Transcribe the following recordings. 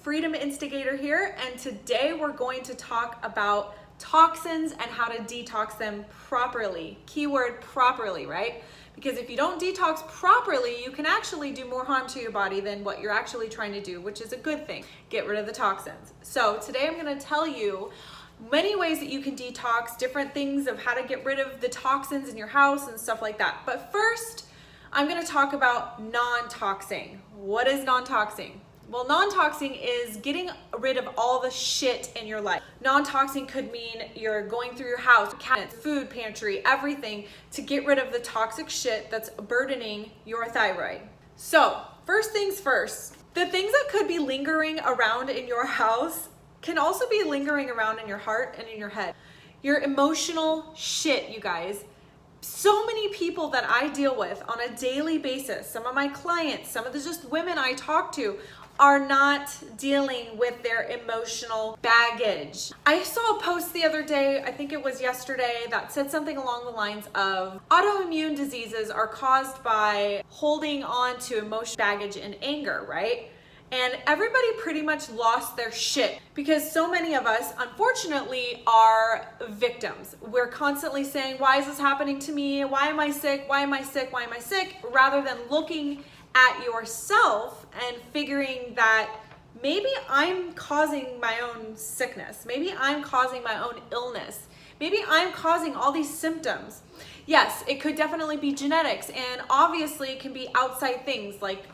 Freedom Instigator here, and today we're going to talk about toxins and how to detox them properly. Keyword properly, right? Because if you don't detox properly, you can actually do more harm to your body than what you're actually trying to do, which is a good thing. Get rid of the toxins. So today I'm going to tell you many ways that you can detox, different things of how to get rid of the toxins in your house and stuff like that. But first, I'm going to talk about non-toxing. What is non-toxing? Well, non-toxing is getting rid of all the shit in your life. Non-toxing could mean you're going through your house, cabinets, food pantry, everything to get rid of the toxic shit that's burdening your thyroid. So, first things first, the things that could be lingering around in your house can also be lingering around in your heart and in your head. Your emotional shit, you guys. So many people that I deal with on a daily basis, some of my clients, some of the just women I talk to, are not dealing with their emotional baggage. I saw a post the other day, I think it was yesterday, that said something along the lines of autoimmune diseases are caused by holding on to emotional baggage and anger, right? And everybody pretty much lost their shit because so many of us, unfortunately, are victims. We're constantly saying, why is this happening to me? Why am I sick? Why am I sick? Why am I sick? Rather than looking at yourself and figuring that maybe I'm causing my own sickness. Maybe I'm causing my own illness. Maybe I'm causing all these symptoms. Yes, it could definitely be genetics, and obviously it can be outside things like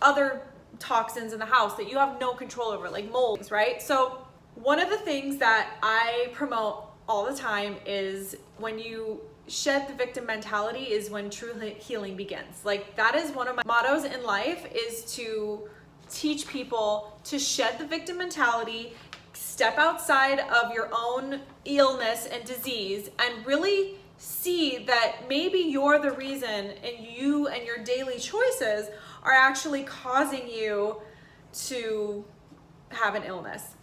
other toxins in the house that you have no control over, like molds, right? So one of the things that I promote all the time is when you shed the victim mentality is when true healing begins. Like, that is one of my mottos in life, is to teach people to shed the victim mentality, step outside of your own illness and disease, and really see that maybe you're the reason, and you and your daily choices are actually causing you to have an illness.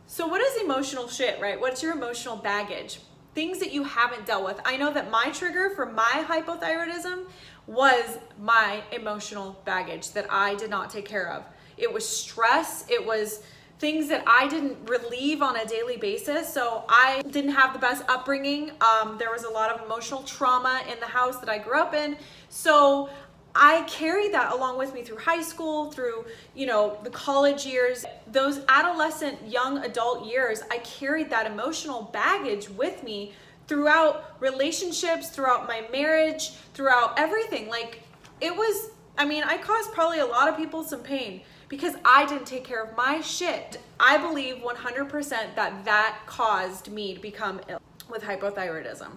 So what is emotional shit, right? What's your emotional baggage? Things that you haven't dealt with. I know that my trigger for my hypothyroidism was my emotional baggage that I did not take care of. It was stress. It was things that I didn't relieve on a daily basis. So I didn't have the best upbringing. There was a lot of emotional trauma in the house that I grew up in. So I carried that along with me through high school, through, the college years, those adolescent, young adult years. I carried that emotional baggage with me throughout relationships, throughout my marriage, throughout everything. I caused probably a lot of people some pain because I didn't take care of my shit. I believe 100% that caused me to become ill with hypothyroidism.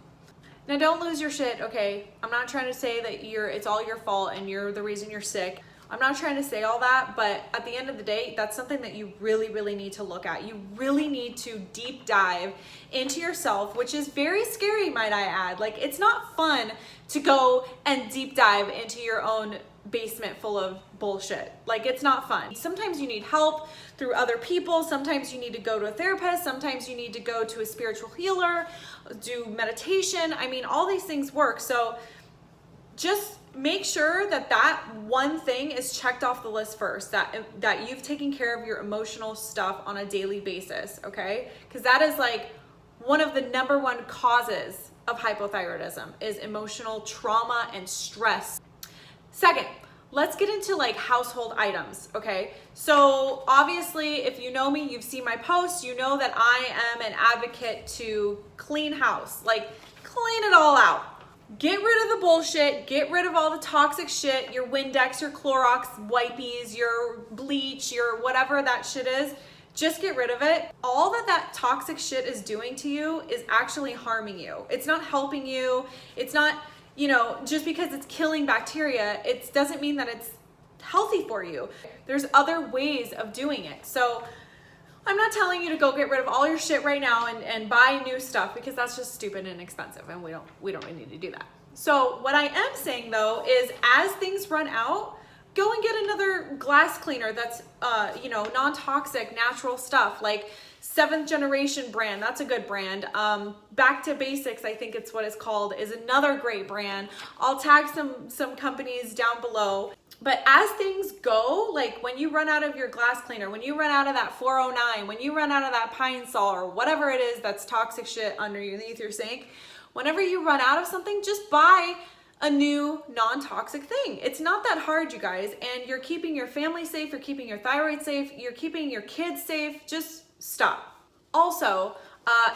Now, don't lose your shit, okay? I'm not trying to say that it's all your fault and you're the reason you're sick. I'm not trying to say all that, but at the end of the day, that's something that you really, really need to look at. You really need to deep dive into yourself, which is very scary, might I add. Like, it's not fun to go and deep dive into your own basement full of bullshit. Like, it's not fun. Sometimes you need help through other people. Sometimes you need to go to a therapist. Sometimes you need to go to a spiritual healer, do meditation. All these things work. So just make sure that one thing is checked off the list first, that you've taken care of your emotional stuff on a daily basis, okay? Because that is like one of the number one causes of hypothyroidism is emotional trauma and stress. Second, let's get into household items, okay? So obviously, if you know me, you've seen my posts, you know that I am an advocate to clean house, clean it all out. Get rid of the bullshit, get rid of all the toxic shit, your Windex, your Clorox wipies, your bleach, your whatever that shit is. Just get rid of it. All that toxic shit is doing to you is actually harming you. It's not helping you. It's not, just because it's killing bacteria, it doesn't mean that it's healthy for you. There's other ways of doing it. So I'm not telling you to go get rid of all your shit right now and buy new stuff, because that's just stupid and expensive, and we don't really need to do that. So what I am saying though is, as things run out, go and get another glass cleaner that's non-toxic, natural stuff, like 7th Generation brand. That's a good brand. Back to Basics, I think it's what it's called, is another great brand. I'll tag some companies down below. But as things go, like when you run out of your glass cleaner, when you run out of that 409, when you run out of that Pine Sol or whatever it is that's toxic shit underneath your sink, whenever you run out of something, just buy a new non-toxic thing. It's not that hard, you guys, and you're keeping your family safe, you're keeping your thyroid safe, you're keeping your kids safe. Just stop. Also,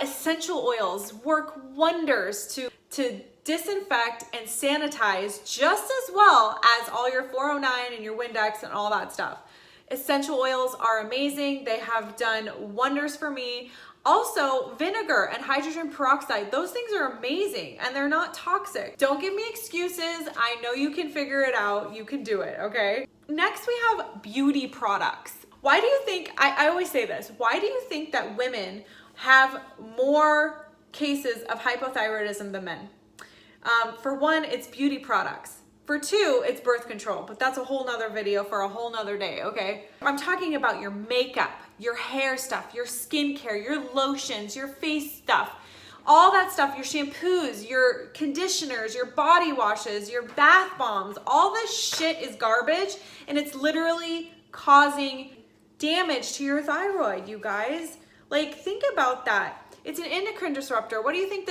essential oils work wonders to disinfect and sanitize just as well as all your 409 and your Windex and all that stuff. Essential oils are amazing. They have done wonders for me. Also, vinegar and hydrogen peroxide, those things are amazing and they're not toxic. Don't give me excuses. I know you can figure it out. You can do it, okay? Next, we have beauty products. Why do you think, I always say this, why do you think that women have more cases of hypothyroidism than men? For one, it's beauty products. For two, it's birth control, but that's a whole nother video for a whole nother day, okay? I'm talking about your makeup, your hair stuff, your skincare, your lotions, your face stuff, all that stuff, your shampoos, your conditioners, your body washes, your bath bombs, all this shit is garbage and it's literally causing damage to your thyroid, you guys. Like, think about that. It's an endocrine disruptor. What do you think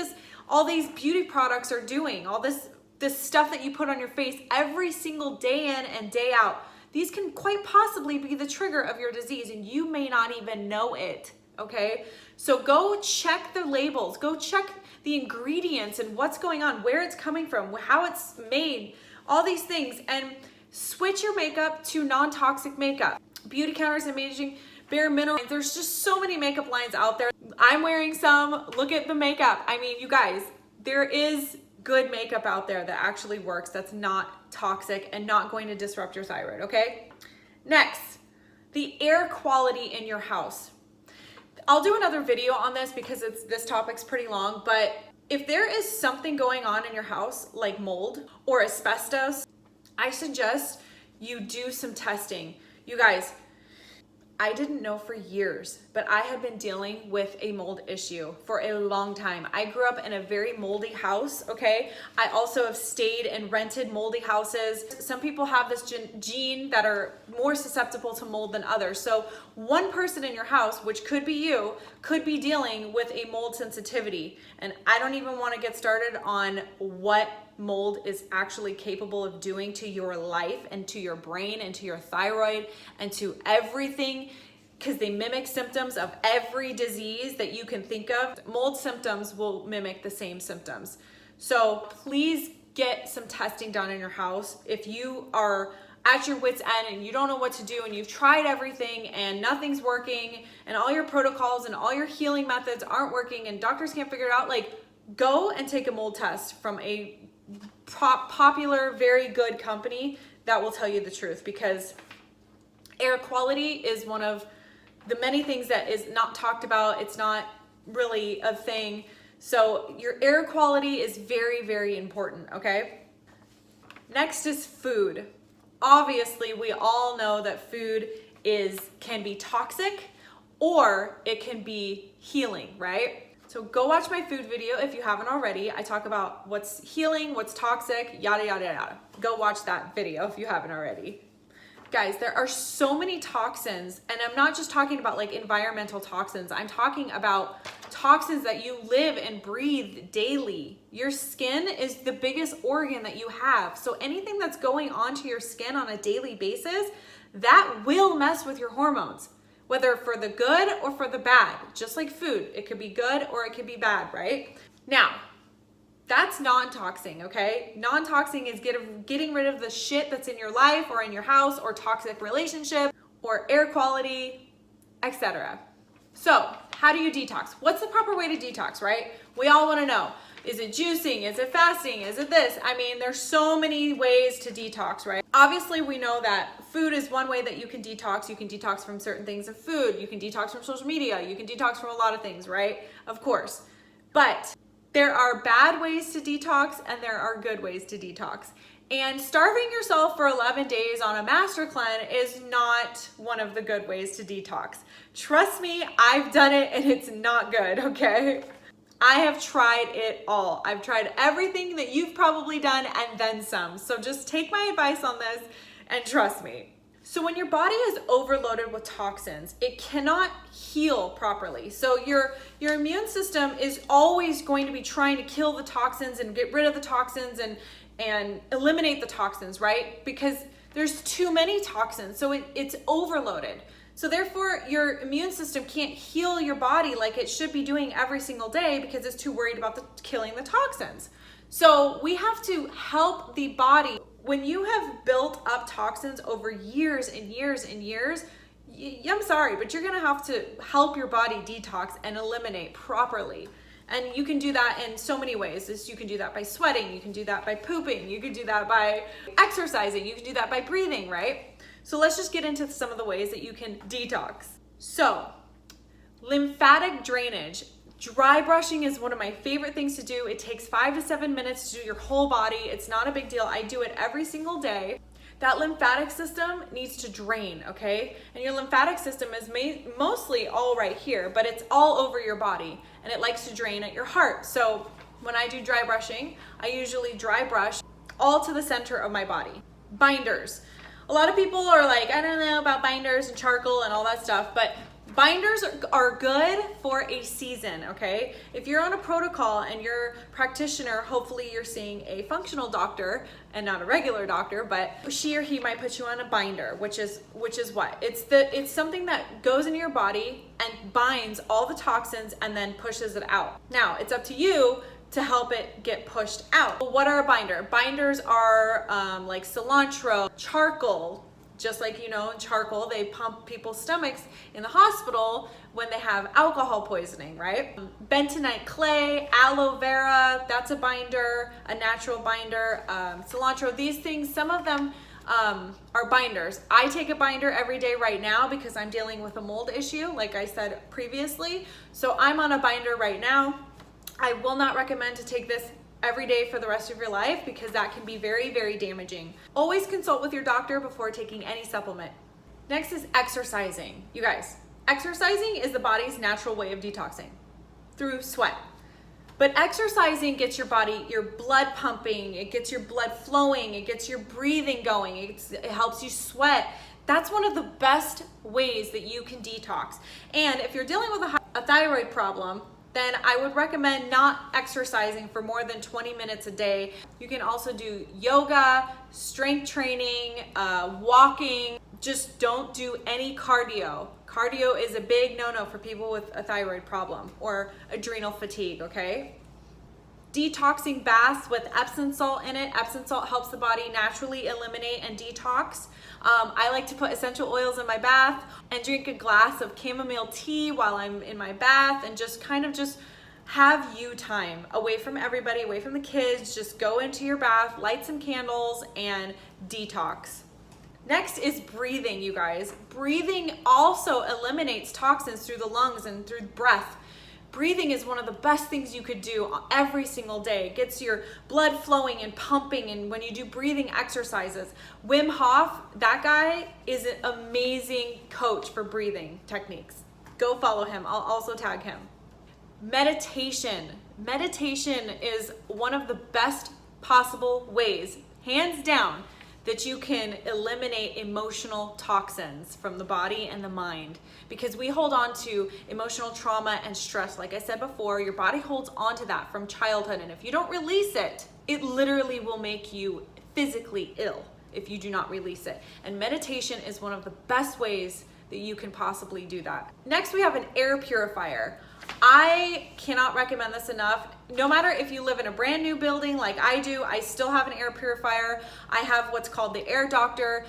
all these beauty products are doing? All this stuff that you put on your face every single day in and day out. These can quite possibly be the trigger of your disease and you may not even know it, okay? So go check the labels, go check the ingredients and what's going on, where it's coming from, how it's made, all these things, and switch your makeup to non-toxic makeup. Beauty Counters and Amazing Bare Mineral. There's just so many makeup lines out there. I'm wearing some. Look at the makeup. I mean, you guys, there is good makeup out there that actually works, that's not toxic and not going to disrupt your thyroid, okay? Next, the air quality in your house. I'll do another video on this because this topic's pretty long, but if there is something going on in your house like mold or asbestos, I suggest you do some testing. You guys, I didn't know for years, but I had been dealing with a mold issue for a long time. I grew up in a very moldy house, okay? I also have stayed in rented moldy houses. Some people have this gene that are more susceptible to mold than others. So one person in your house, which could be you, could be dealing with a mold sensitivity. And I don't even want to get started on what mold is actually capable of doing to your life and to your brain and to your thyroid and to everything, because they mimic symptoms of every disease that you can think of. Mold symptoms will mimic the same symptoms. So please get some testing done in your house. If you are at your wit's end and you don't know what to do and you've tried everything and nothing's working and all your protocols and all your healing methods aren't working and doctors can't figure it out, like, go and take a mold test from a popular, very good company that will tell you the truth, because air quality is one of the many things that is not talked about. It's not really a thing. So your air quality is very, very important, okay? Next is food. Obviously, we all know that food can be toxic or it can be healing, right? So go watch my food video if you haven't already. I talk about what's healing, what's toxic, yada, yada, yada. Go watch that video if you haven't already. Guys, there are so many toxins, and I'm not just talking about like environmental toxins. I'm talking about toxins that you live and breathe daily. Your skin is the biggest organ that you have. So anything that's going onto your skin on a daily basis, that will mess with your hormones, whether for the good or for the bad. Just like food, it could be good or it could be bad, right? Now, that's non-toxing, okay? Non-toxing is getting rid of the shit that's in your life or in your house or toxic relationship or air quality, etc. So, how do you detox? What's the proper way to detox, right? We all want to know. Is it juicing? Is it fasting? Is it this? I mean, there's so many ways to detox, right? Obviously, we know that food is one way that you can detox. You can detox from certain things of food. You can detox from social media. You can detox from a lot of things, right? Of course. But there are bad ways to detox and there are good ways to detox. And starving yourself for 11 days on a master cleanse is not one of the good ways to detox. Trust me, I've done it and it's not good, okay? I have tried it all. I've tried everything that you've probably done and then some. So just take my advice on this. And trust me. So when your body is overloaded with toxins, it cannot heal properly. So your immune system is always going to be trying to kill the toxins and get rid of the toxins and eliminate the toxins, right? Because there's too many toxins, so it's overloaded. So therefore, your immune system can't heal your body like it should be doing every single day because it's too worried about killing the toxins. So we have to help the body. When you have built up toxins over years and years and years, I'm sorry, but you're gonna have to help your body detox and eliminate properly. And you can do that in so many ways. You can do that by sweating, you can do that by pooping, you can do that by exercising, you can do that by breathing, right? So let's just get into some of the ways that you can detox. So, lymphatic drainage. Dry brushing is one of my favorite things to do. It takes 5 to 7 minutes to do your whole body. It's not a big deal. I do it every single day. That lymphatic system needs to drain, okay? And your lymphatic system is mostly all right here, but it's all over your body, and it likes to drain at your heart. So when I do dry brushing, I usually dry brush all to the center of my body. Binders. A lot of people are like, I don't know about binders and charcoal and all that stuff, but binders are good for a season, okay? If you're on a protocol and your practitioner, hopefully you're seeing a functional doctor and not a regular doctor, but she or he might put you on a binder, which is what? It's something that goes into your body and binds all the toxins and then pushes it out. Now, it's up to you to help it get pushed out. What are a binder? Binders are like cilantro, charcoal. Just like, in charcoal, they pump people's stomachs in the hospital when they have alcohol poisoning, right? Bentonite clay, aloe vera, that's a binder, a natural binder. Cilantro, these things, some of them are binders. I take a binder every day right now because I'm dealing with a mold issue, like I said previously. So I'm on a binder right now. I will not recommend to take this every day for the rest of your life because that can be very, very damaging. Always consult with your doctor before taking any supplement. Next is exercising. You guys, exercising is the body's natural way of detoxing through sweat. But exercising gets your body, your blood pumping, it gets your blood flowing, it gets your breathing going, it helps you sweat. That's one of the best ways that you can detox. And if you're dealing with a thyroid problem, then I would recommend not exercising for more than 20 minutes a day. You can also do yoga, strength training, walking. Just don't do any cardio. Cardio is a big no-no for people with a thyroid problem or adrenal fatigue, okay? Detoxing baths with Epsom salt in it. Epsom salt helps the body naturally eliminate and detox. I like to put essential oils in my bath and drink a glass of chamomile tea while I'm in my bath and just have you time away from everybody, away from the kids. Just go into your bath, light some candles, and detox. Next is breathing, you guys. Breathing also eliminates toxins through the lungs and through breath. Breathing is one of the best things you could do every single day. It gets your blood flowing and pumping, and when you do breathing exercises. Wim Hof, that guy is an amazing coach for breathing techniques. Go follow him. I'll also tag him. Meditation. Meditation is one of the best possible ways, hands down, that you can eliminate emotional toxins from the body and the mind, because we hold on to emotional trauma and stress. Like I said before, your body holds on to that from childhood, and if you don't release it, it literally will make you physically ill if you do not release it. And meditation is one of the best ways that you can possibly do that. Next, we have an air purifier. I cannot recommend this enough. No matter if you live in a brand new building like I do, I still have an air purifier. I have what's called the Air Doctor.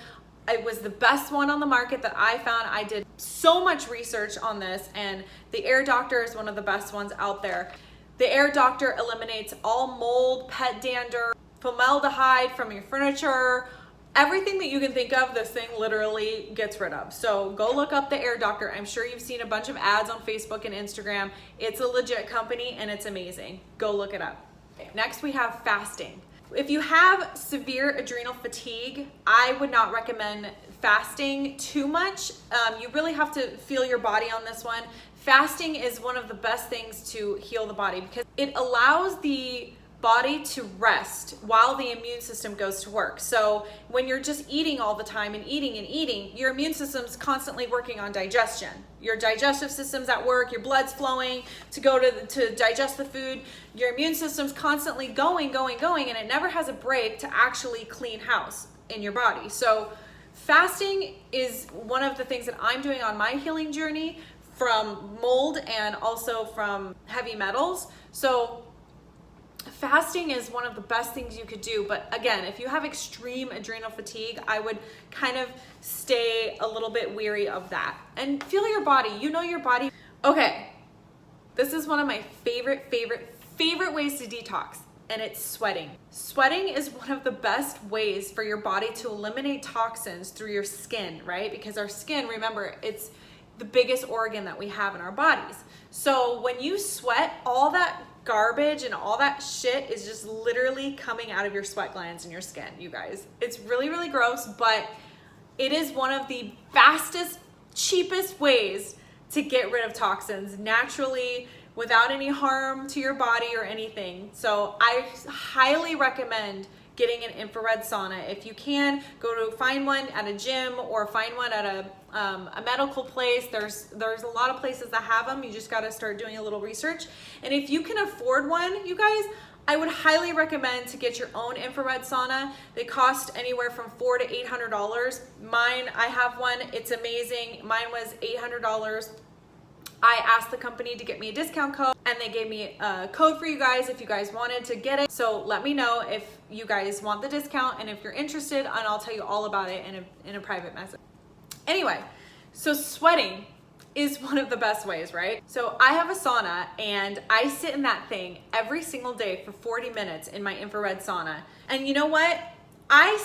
It was the best one on the market that I found. I did so much research on this, and the Air Doctor is one of the best ones out there. The Air Doctor eliminates all mold, pet dander, formaldehyde from your furniture. Everything that you can think of, this thing literally gets rid of. So go look up the Air Doctor. I'm sure you've seen a bunch of ads on Facebook and Instagram. It's a legit company and it's amazing. Go look it up. Next, we have fasting. If you have severe adrenal fatigue, I would not recommend fasting too much. You really have to feel your body on this one. Fasting is one of the best things to heal the body because it allows the body to rest while the immune system goes to work. So when you're just eating all the time and eating, your immune system's constantly working on digestion. Your digestive system's at work, your blood's flowing to go to digest the food. Your immune system's constantly going, and it never has a break to actually clean house in your body. So fasting is one of the things that I'm doing on my healing journey from mold and also from heavy metals. So fasting is one of the best things you could do. But again, if you have extreme adrenal fatigue, I would kind of stay a little bit weary of that. And feel your body. You know your body. Okay, this is one of my favorite ways to detox, and it's sweating. Sweating is one of the best ways for your body to eliminate toxins through your skin, right? Because our skin, remember, it's the biggest organ that we have in our bodies. So when you sweat, all that garbage and all that shit is just literally coming out of your sweat glands in your skin, you guys. It's really gross, but it is one of the fastest, cheapest ways to get rid of toxins naturally without any harm to your body or anything. So I highly recommend getting an infrared sauna. If you can, find one at a gym or find one at a medical place. There's a lot of places that have them. You just got to start doing a little research. And if you can afford one, you guys, I would highly recommend to get your own infrared sauna. They cost anywhere from $400 to $800. Mine, I have one. It's amazing. Mine was $800. I asked the company to get me a discount code, and they gave me a code for you guys if you guys wanted to get it. So let me know if you guys want the discount and if you're interested, and I'll tell you all about it in a private message. Anyway, so sweating is one of the best ways, right? So I have a sauna, and I sit in that thing every single day for 40 minutes in my infrared sauna. And you know what? I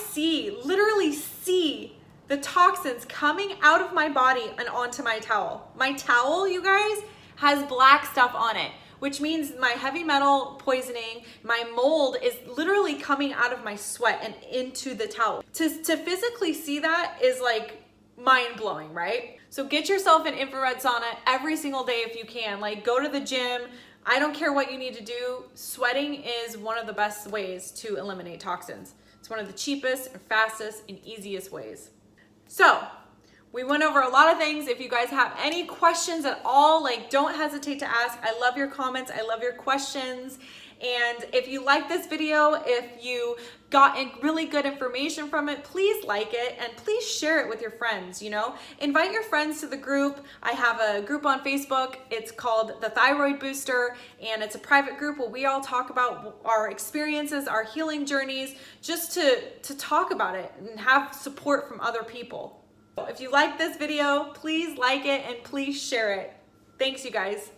literally see the toxins coming out of my body and onto my towel. My towel, you guys, has black stuff on it, which means my heavy metal poisoning, my mold is literally coming out of my sweat and into the towel. To physically see that is like mind-blowing, right? So get yourself an infrared sauna every single day if you can. Like, go to the gym. I don't care what you need to do. Sweating is one of the best ways to eliminate toxins. It's one of the cheapest and fastest and easiest ways. So we went over a lot of things. If you guys have any questions at all, like, don't hesitate to ask. I love your comments. I love your questions. And if you like this video, if you got really good information from it, please like it and please share it with your friends, you know? Invite your friends to the group. I have a group on Facebook. It's called The Thyroid Booster, and it's a private group where we all talk about our experiences, our healing journeys, just to talk about it and have support from other people. If you like this video, please like it and please share it. Thanks, you guys.